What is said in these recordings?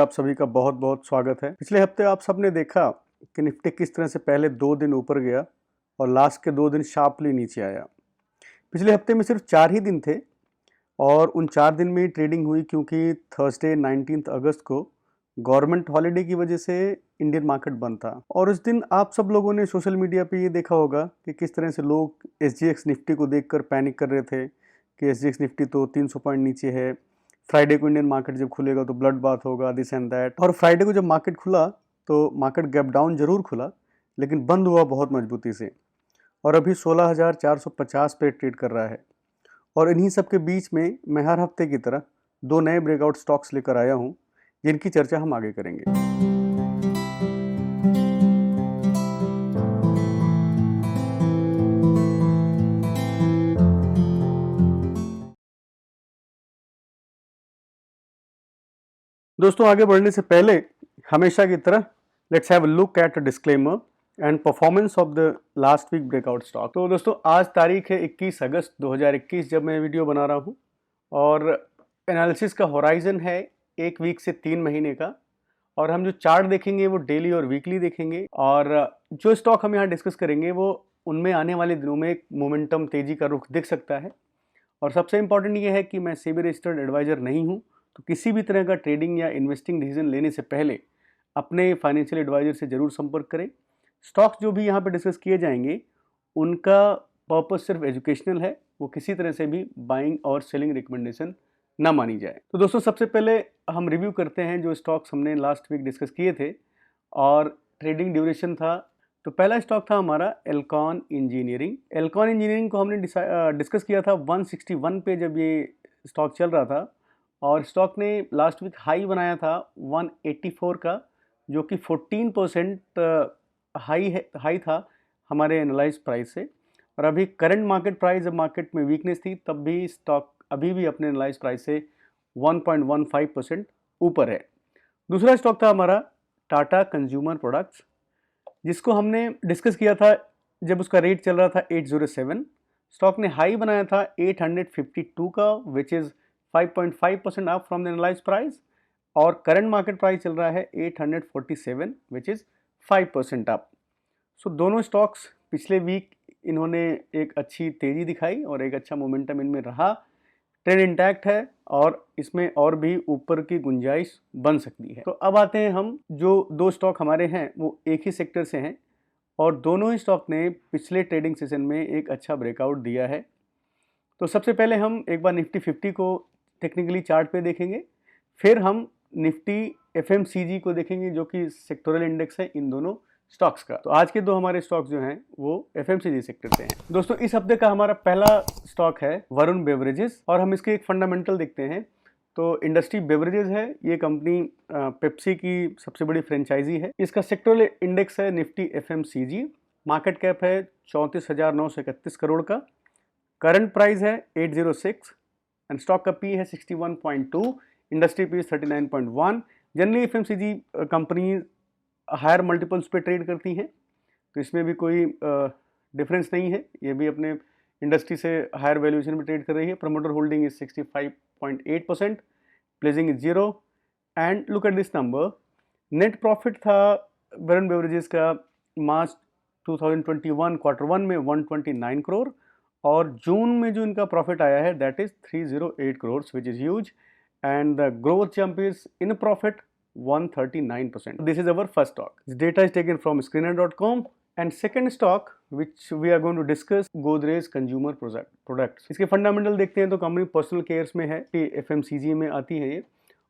आप सभी का बहुत बहुत स्वागत है। पिछले हफ्ते आप सबने देखा कि निफ्टी किस तरह से पहले 2 दिन ऊपर गया और लास्ट के 2 दिन शार्पली नीचे आया। पिछले हफ्ते में सिर्फ 4 ही दिन थे और उन 4 दिन में ही ट्रेडिंग हुई, क्योंकि थर्सडे 19 अगस्त को गवर्नमेंट हॉलीडे की वजह से इंडियन मार्केट बंद था। और उस दिन आप सब लोगों ने सोशल मीडिया पे ये देखा होगा कि किस तरह से लोग SGX निफ्टी को देखकर पैनिक कर रहे थे कि SGX निफ्टी तो 300 पॉइंट नीचे है, फ्राइडे को इंडियन मार्केट जब खुलेगा तो ब्लड बाथ होगा, दिस एंड दैट। और फ्राइडे को जब मार्केट खुला तो मार्केट गैप डाउन जरूर खुला, लेकिन बंद हुआ बहुत मजबूती से और अभी 16,450 पे ट्रेड कर रहा है। और इन्हीं सब के बीच में मैं हर हफ्ते की तरह 2 नए ब्रेकआउट स्टॉक्स लेकर आया हूं, जिनकी चर्चा हम आगे करेंगे। दोस्तों, आगे बढ़ने से पहले हमेशा की तरह let's have a look at a disclaimer and performance of the last week breakout stock. तो दोस्तों, आज तारीख है 21 अगस्त 2021 जब मैं वीडियो बना रहा हूँ, और एनालिसिस का होराइजन है 1 वीक से 3 महीने का। और हम जो चार्ट देखेंगे वो डेली और वीकली देखेंगे, और जो स्टॉक हम यहाँ डिस्कस करेंगे वो उनमें आने वाले दिनों में एक मोमेंटम, तेजी का रुख दिख सकता है। और सबसे इंपॉर्टेंट ये है कि मैं सेबी रजिस्टर्ड एडवाइजर नहीं हूँ, तो किसी भी तरह का ट्रेडिंग या इन्वेस्टिंग डिसीजन लेने से पहले अपने फाइनेंशियल एडवाइजर से जरूर संपर्क करें। स्टॉक्स जो भी यहाँ पे डिस्कस किए जाएंगे उनका पर्पस सिर्फ एजुकेशनल है, वो किसी तरह से भी बाइंग और सेलिंग रिकमेंडेशन ना मानी जाए। तो दोस्तों, सबसे पहले हम रिव्यू करते हैं जो स्टॉक्स हमने लास्ट वीक डिस्कस किए थे और ट्रेडिंग ड्यूरेशन था। तो पहला स्टॉक था हमारा एल्कॉन इंजीनियरिंग। एल्कॉन इंजीनियरिंग को हमने डिस्कस किया था 161 पे जब ये स्टॉक चल रहा था, और स्टॉक ने लास्ट वीक हाई बनाया था 184 का, जो कि 14% हाई था हमारे एनालाइज प्राइस से। और अभी करंट मार्केट प्राइस, जब मार्केट में वीकनेस थी तब भी स्टॉक अभी भी अपने एनालाइज प्राइस से 1.15% ऊपर है। दूसरा स्टॉक था हमारा टाटा कंज्यूमर प्रोडक्ट्स, जिसको हमने डिस्कस किया था जब उसका रेट चल रहा था 807। स्टॉक ने हाई बनाया था 852 का, which is 5.5% up from the analyse price, और करंट मार्केट प्राइस चल रहा है 847, विच इज़ 5% अप। सो दोनों स्टॉक्स पिछले वीक इन्होंने एक अच्छी तेज़ी दिखाई और एक अच्छा मोमेंटम इनमें रहा। ट्रेंड इंटैक्ट है और इसमें और भी ऊपर की गुंजाइश बन सकती है। तो अब आते हैं हम, जो 2 स्टॉक हमारे हैं वो एक ही सेक्टर से हैं और दोनों ही स्टॉक ने पिछले ट्रेडिंग सेशन में एक अच्छा ब्रेकआउट दिया है। तो सबसे पहले हम एक बार निफ्टी 50 को टेक्निकली चार्ट पे देखेंगे, फिर हम निफ्टी FMCG को देखेंगे जो कि सेक्टोरल इंडेक्स है इन दोनों स्टॉक्स का। तो आज के 2 हमारे स्टॉक्स जो हैं वो FMCG सेक्टर से हैं। दोस्तों, इस हफ्ते का हमारा पहला स्टॉक है वरुण बेवरेजेस, और हम इसके एक फंडामेंटल देखते हैं। तो इंडस्ट्री बेवरेजेस है, ये कंपनी पेप्सी की सबसे बड़ी फ्रेंचाइजी है। इसका सेक्टोरल इंडेक्स है निफ्टी FMCG, मार्केट कैप है 34,931 करोड़ का, करंट प्राइस है 806 एंड स्टॉक का पी है 61.2, industry P 39.1। Generally FMCG company hire multiples पे ट्रेड करती हैं, तो इसमें भी कोई डिफरेंस नहीं है, ये भी अपने इंडस्ट्री से हायर वैल्यूएशन में ट्रेड कर रही है। Promoter holding is 65.8%, pledging is 0 and look at this number. Net profit था वरुण बेवरेजेस का मार्च 2021 क्वार्टर 1 में 129 करोड़, और जून में जो इनका प्रॉफिट आया है that is 308 crore, which is huge, and the growth jump is in profit 139%. This is our first stock. This data is taken from screener.com. And second stock which we are going to discuss, Godrej Consumer Products. इसके fundamental देखते हैं तो company personal cares में है, FMCG में आती है ये,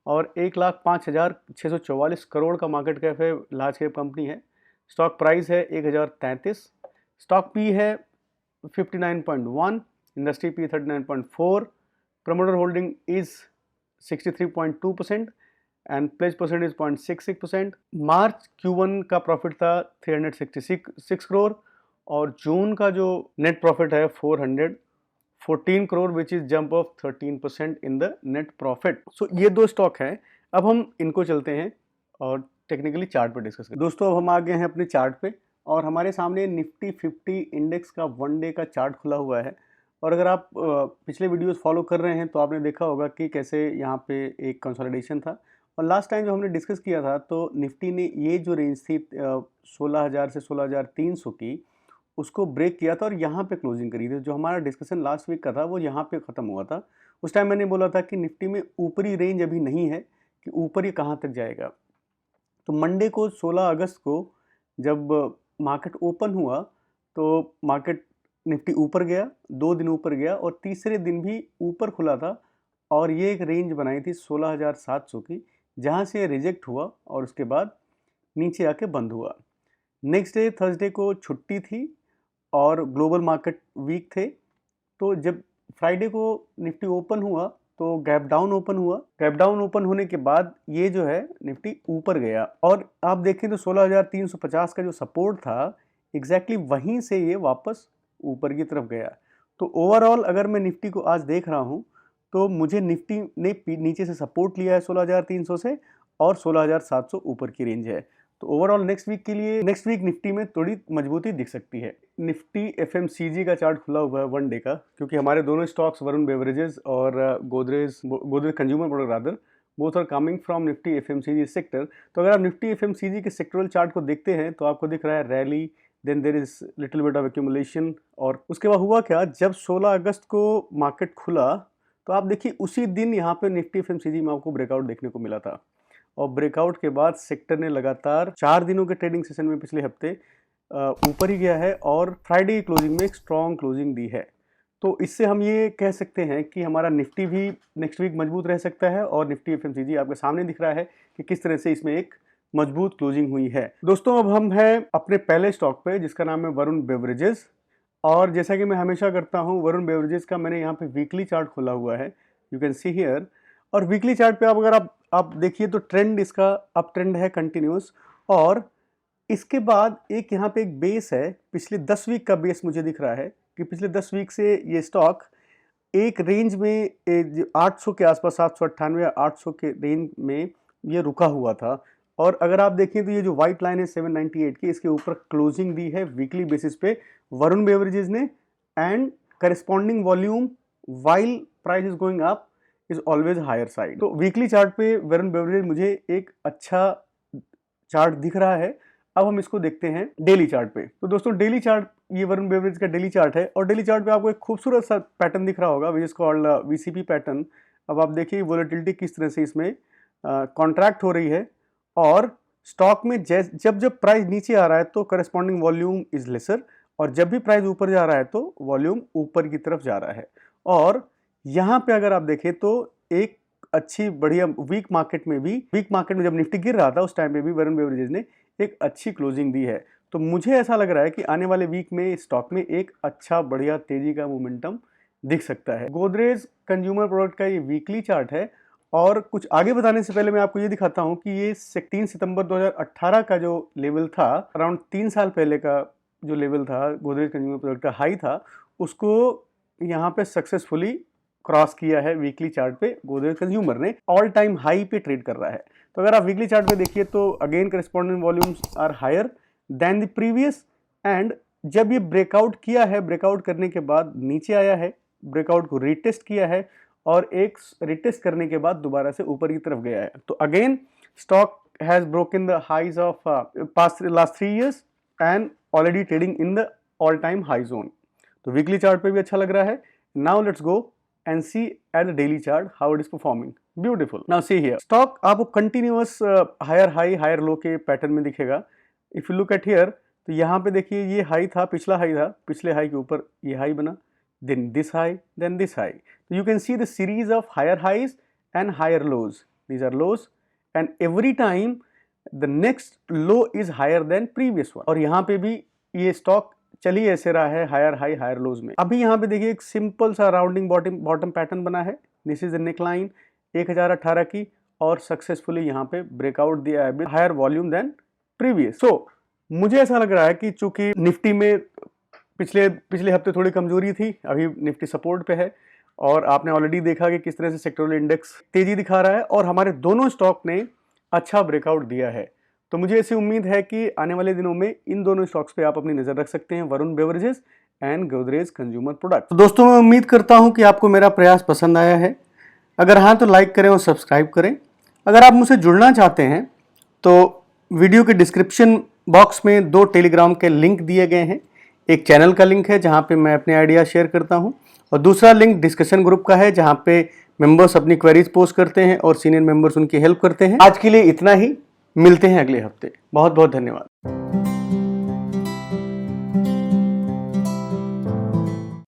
और 1,05,644 करोड़ का मार्केट कैप है, लार्ज कैप कंपनी है। स्टॉक प्राइस है 1033, स्टॉक पी है 59.1, industry P 39.4, promoter holding is 63.2% and pledge percentage 0.66%। March Q1 का प्रॉफिट था 366 करोड़, और जून का जो नेट प्रॉफिट है 414 crore, which is jump of 13% in the net profit. So ये 2 स्टॉक हैं। अब हम इनको चलते हैं और टेक्निकली चार्ट पे डिस्कस करें। दोस्तों, अब हम आ गए हैं अपने चार्ट पे, और हमारे सामने निफ्टी 50 इंडेक्स का 1 डे का चार्ट खुला हुआ है। और अगर आप पिछले वीडियोस फॉलो कर रहे हैं तो आपने देखा होगा कि कैसे यहाँ पे एक कंसोलिडेशन था और लास्ट टाइम जब हमने डिस्कस किया था तो निफ्टी ने ये जो रेंज थी 16,000 से 16,300 की, उसको ब्रेक किया था और यहाँ पे क्लोजिंग करी थी। जो हमारा डिस्कशन लास्ट वीक का था वो यहाँ पे ख़त्म हुआ था। उस टाइम मैंने बोला था कि निफ्टी में ऊपरी रेंज अभी नहीं है कि ऊपर ये कहाँ तक जाएगा। तो मंडे को 16 अगस्त को जब मार्केट ओपन हुआ तो मार्केट निफ्टी ऊपर गया, 2 दिन ऊपर गया और तीसरे दिन भी ऊपर खुला था और ये एक रेंज बनाई थी 16,700 की, जहाँ से रिजेक्ट हुआ और उसके बाद नीचे आके बंद हुआ। नेक्स्ट डे थर्सडे को छुट्टी थी और ग्लोबल मार्केट वीक थे, तो जब फ्राइडे को निफ्टी ओपन हुआ तो गैप डाउन ओपन हुआ। गैप डाउन ओपन होने के बाद ये जो है निफ्टी ऊपर गया और आप देखें तो 16,350 का जो सपोर्ट था एग्जैक्टली वहीं से ये वापस ऊपर की तरफ गया। तो ओवरऑल अगर मैं निफ्टी को आज देख रहा हूँ तो मुझे निफ्टी ने नीचे से सपोर्ट लिया है 16,300 से और 16,700 ऊपर की रेंज है। तो ओवरऑल नेक्स्ट वीक निफ्टी में थोड़ी मजबूती दिख सकती है। निफ्टी एफएमसीजी का चार्ट खुला हुआ है वन डे का, क्योंकि हमारे दोनों स्टॉक्स वरुण बेवरेजेस और Godrej consumer product rather both are coming from Nifty FMCG sector. तो अगर आप निफ्टी एफएमसीजी के सेक्टरल चार्ट को देखते हैं तो आपको दिख रहा है rally, then there is little bit of accumulation. और उसके बाद हुआ क्या, जब 16 अगस्त को मार्केट खुला तो आप देखिए उसी दिन यहाँ पे निफ्टी एफएमसीजी में आपको ब्रेकआउट देखने को मिला था और ब्रेकआउट के बाद सेक्टर ने लगातार 4 दिनों के ट्रेडिंग सेशन में पिछले हफ्ते ऊपर ही गया है और फ्राइडे की क्लोजिंग में एक स्ट्रॉन्ग क्लोजिंग दी है। तो इससे हम ये कह सकते हैं कि हमारा निफ्टी भी नेक्स्ट वीक मजबूत रह सकता है और निफ्टी एफएमसीजी आपके सामने दिख रहा है कि किस तरह से इसमें एक मजबूत क्लोजिंग हुई है। दोस्तों अब हम हैं अपने पहले स्टॉक पे जिसका नाम है वरुण बेवरेजेस। और जैसा कि मैं हमेशा करता हूँ, वरुण बेवरेजेस का मैंने यहाँ पे वीकली चार्ट खोला हुआ है, यू कैन सी हियर। और वीकली चार्ट पे अगर आप देखिए तो ट्रेंड इसका अप ट्रेंड है कंटिन्यूस, और इसके बाद एक यहाँ पे एक बेस है, पिछले 10 वीक का बेस मुझे दिख रहा है कि पिछले 10 वीक से ये स्टॉक एक रेंज में 800 के आसपास 798 या 800 के रेंज में ये रुका हुआ था। और अगर आप देखें तो ये जो व्हाइट लाइन है 798 की, इसके ऊपर क्लोजिंग दी है वीकली बेसिस पे वरुण बेवरेजेस ने, and corresponding volume while price is going up is always higher side. तो वीकली चार्ट पे वरुण बेवरेजेस मुझे एक अच्छा चार्ट दिख रहा है। अब हम इसको देखते हैं डेली चार्ट पे। तो दोस्तों डेली चार्ट, ये वरुण बेवरेज का डेली चार्ट है और डेली चार्ट पे आपको एक खूबसूरत सा पैटर्न दिख रहा होगा which is called VCP pattern. अब आप देखिए वोलेटिलिटी किस तरह से इसमें कॉन्ट्रैक्ट हो रही है और स्टॉक में जब जब प्राइस नीचे आ रहा है तो करस्पॉन्डिंग वॉल्यूम इज लेसर, और जब भी प्राइस ऊपर जा रहा है तो वॉल्यूम ऊपर की तरफ जा रहा है। और यहाँ पे अगर आप देखें तो एक अच्छी बढ़िया वीक मार्केट में जब निफ्टी गिर रहा था उस टाइम पे भी वरुण बेवरेजेस ने एक अच्छी क्लोजिंग दी है। तो मुझे ऐसा लग रहा है कि आने वाले वीक में स्टॉक में एक अच्छा बढ़िया तेजी का मोमेंटम दिख सकता है। गोदरेज कंज्यूमर प्रोडक्ट का ये वीकली चार्ट है और कुछ आगे बताने से पहले मैं आपको ये दिखाता हूँ कि ये 3 सितंबर 2018 का जो लेवल था, अराउंड 3 साल पहले का जो लेवल था गोदरेज कंज्यूमर प्रोडक्ट का हाई था, उसको यहाँ पे सक्सेसफुली क्रॉस किया है। वीकली चार्ट पे गोदरेज कंज्यूमर ने ऑल टाइम हाई पे ट्रेड कर रहा है। तो अगर आप वीकली चार्ट पे देखिए तो again corresponding volumes are higher than the previous, and जब ये ब्रेकआउट किया है, ब्रेकआउट करने के बाद नीचे आया है, ब्रेकआउट को रिटेस्ट किया है और एक रिटेस्ट करने के बाद दोबारा से ऊपर की तरफ गया है। तो again stock has broken the highs of past last 3 years and already trading in the all time high zone. तो वीकली चार्ट पे भी अच्छा लग रहा है। Now let's go and see at the daily chart how it is performing. Beautiful. Now see here, stock आपको continuous higher high higher low के pattern में दिखेगा। If you look at here, तो यहाँ पे देखिए ये हाई था, पिछला हाई था, पिछले हाई के ऊपर ये हाई बना, then this high, then this high. So you can see the series of higher highs and higher lows. These are lows and every time the next low is higher than previous one. और यहाँ पे भी ये stock चलिए ऐसे रहा है higher high higher लोज में। अभी यहाँ पे देखिए एक सिंपल सा राउंडिंग बॉटम पैटर्न बना है। This is the neck line 1018 की और सक्सेसफुली यहाँ पे ब्रेकआउट दिया है हायर वॉल्यूम देन प्रीवियस। सो मुझे ऐसा लग रहा है कि चूंकि निफ्टी में पिछले हफ्ते थोड़ी कमजोरी थी, अभी निफ्टी सपोर्ट पे है और आपने ऑलरेडी देखा कि किस तरह से सेक्टोरल इंडेक्स तेजी दिखा रहा है और हमारे दोनों स्टॉक ने अच्छा ब्रेकआउट दिया है। तो मुझे ऐसी उम्मीद है कि आने वाले दिनों में इन दोनों स्टॉक्स पे आप अपनी नजर रख सकते हैं, Varun beverages and Godrej consumer product. तो दोस्तों मैं उम्मीद करता हूं कि आपको मेरा प्रयास पसंद आया है। अगर हाँ तो लाइक करें और सब्सक्राइब करें अगर आप मुझसे जुड़ना चाहते हैं तो वीडियो के डिस्क्रिप्शन बॉक्स में 2 टेलीग्राम के लिंक दिए गए हैं। एक चैनल का लिंक है जहां पे मैं अपने आइडिया शेयर करता हूं, और दूसरा लिंक डिस्कशन ग्रुप का है जहां पे मेंबर्स अपनी क्वेरीज पोस्ट करते हैं और सीनियर मेंबर्स उनकी हेल्प करते हैं। आज के लिए इतना ही, मिलते हैं अगले हफ्ते। बहुत बहुत धन्यवाद।